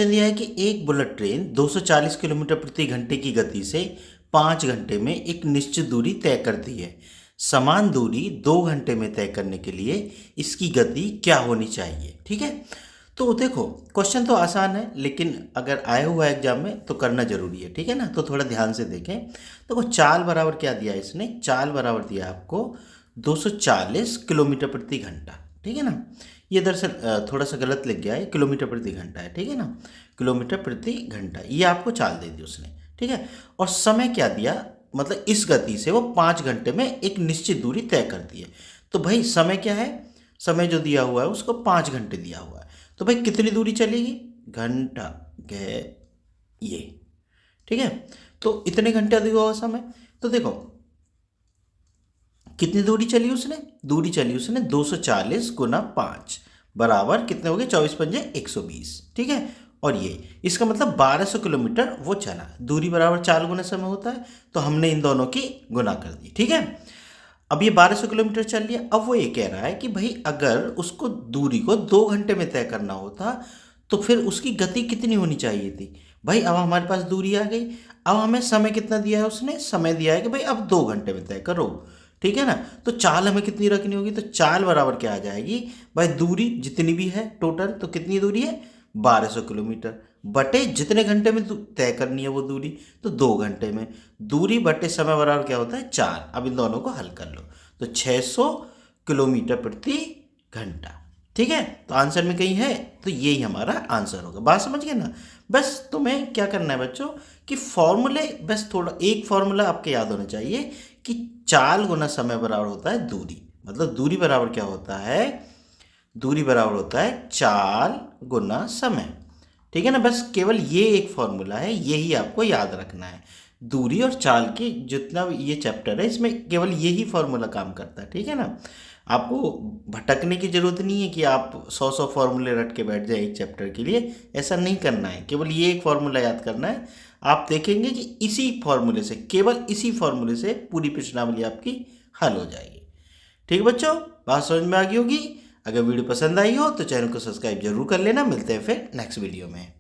दिया है कि एक बुलेट ट्रेन 240 किलोमीटर प्रति घंटे की गति से 5 घंटे में एक निश्चित दूरी तय करती है। समान दूरी 2 घंटे में तय करने के लिए इसकी गति क्या होनी चाहिए। ठीक है, तो देखो क्वेश्चन तो आसान है, लेकिन अगर आया हुआ है एग्जाम में तो करना जरूरी है। ठीक है ना, तो थोड़ा ध्यान से देखें। देखो चाल बराबर क्या दिया है इसने, चाल बराबर दिया है आपको 240 किलोमीटर प्रति घंटा। ठीक है ना, ये दरअसल थोड़ा सा गलत लिख गया है, किलोमीटर प्रति घंटा है। ठीक है ना, किलोमीटर प्रति घंटा, ये आपको चाल दे दी उसने। ठीक है, और समय क्या दिया, मतलब इस गति से वो 5 घंटे में एक निश्चित दूरी तय करती है। तो भाई समय क्या है, समय जो दिया हुआ है उसको 5 घंटे दिया हुआ है। तो भाई कितनी दूरी चलेगी, घंटा गए ये। ठीक है, तो इतने घंटे दिया हुआ समय। तो देखो कितनी दूरी चली उसने, दूरी चली उसने 240 गुना 5 बराबर कितने हो गए, 24 पंजे 120। ठीक है, और ये इसका मतलब 1200 किलोमीटर वो चला। दूरी बराबर चाल गुना समय होता है, तो हमने इन दोनों की गुना कर दी। ठीक है, अब ये 1200 किलोमीटर चल लिया। अब वो ये कह रहा है कि भाई अगर उसको दूरी को 2 घंटे में तय करना होता तो फिर उसकी गति कितनी होनी चाहिए थी। भाई अब हमारे पास दूरी आ गई, अब हमें समय कितना दिया है उसने, समय दिया है कि भाई अब 2 घंटे में तय करो। ठीक है ना, तो चाल हमें कितनी रखनी होगी, तो चाल बराबर क्या आ जाएगी भाई, दूरी जितनी भी है टोटल, तो कितनी दूरी है 1200 किलोमीटर बटे जितने घंटे में तय करनी है वो दूरी, तो 2 घंटे में। दूरी बटे समय बराबर क्या होता है 4। अब इन दोनों को हल कर लो, तो 600 किलोमीटर प्रति घंटा। ठीक है, तो आंसर में कहीं है, तो यही हमारा आंसर होगा। बात समझ गए ना। बस तुम्हें क्या करना है बच्चों कि फॉर्मूले, बस थोड़ा एक फॉर्मूला आपके याद होना चाहिए कि चाल गुना समय बराबर होता है दूरी। मतलब दूरी बराबर क्या होता है, दूरी बराबर होता है चाल गुना समय। ठीक है ना, बस केवल ये एक फॉर्मूला है, यही आपको याद रखना है। दूरी और चाल की जितना ये चैप्टर है इसमें केवल यही फॉर्मूला काम करता है। ठीक है ना, आपको भटकने की जरूरत नहीं है कि आप 100 फॉर्मूले रट के बैठ जाए एक चैप्टर के लिए, ऐसा नहीं करना है। केवल ये एक फॉर्मूला याद करना है। आप देखेंगे कि इसी फॉर्मूले से, केवल इसी फॉर्मूले से पूरी प्रश्नावली आपकी हल हो जाएगी। ठीक है बच्चों, बात समझ में आ गई होगी। अगर वीडियो पसंद आई हो तो चैनल को सब्सक्राइब जरूर कर लेना। मिलते हैं फिर नेक्स्ट वीडियो में।